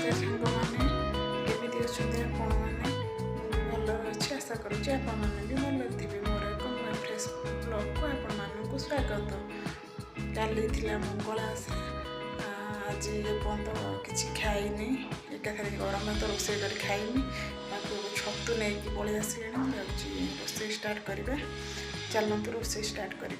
नमस्कार सांग मैंने केमी अच्छा आपण मैंने भल अच्छे आशा करुँच आपण मैंने भी भल थे मोर एक नुआ फ्रेश ब्लॉग को आपण मानक स्वागत काली थी मंगला आज पर्यंत किसी खाईनी एकाथरे गरम भात रोषे कर खाईनी छतु नहीं पलि आसे रोषे स्टार्ट करें चलते रोषे स्टार्ट करें।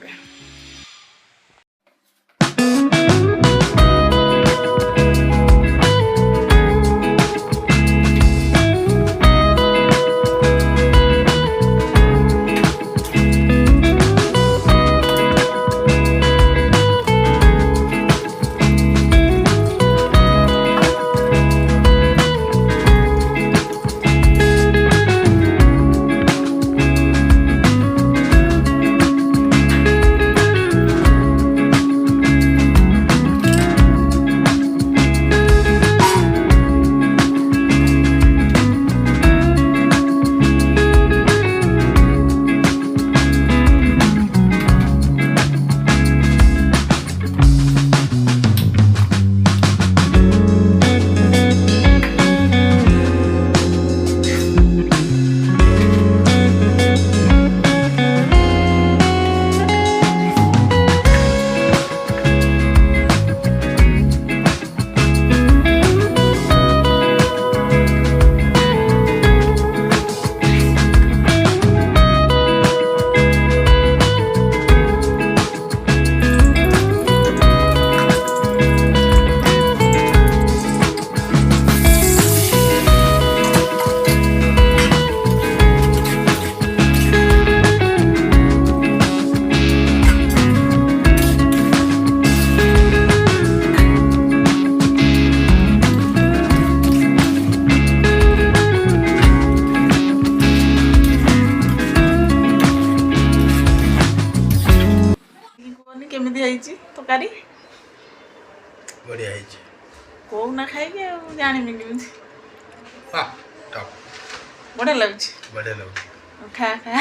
तकारी बढ़िया कौ ना खाई जानी केमी बढ़िया लगे बढ़िया लगे खा खा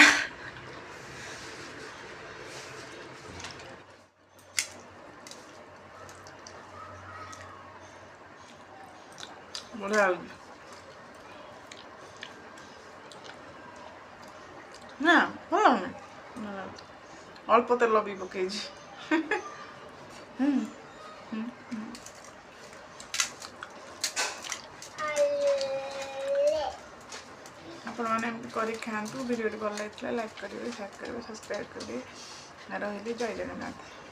बढ़िया लगे ना भल अल्प तेल भी पकई आपण मैंने कर खातु वीडियो भल लगे लाइक करेंगे शेयर करेंगे सब्सक्राइब करेंगे रही जय जगन्नाथ।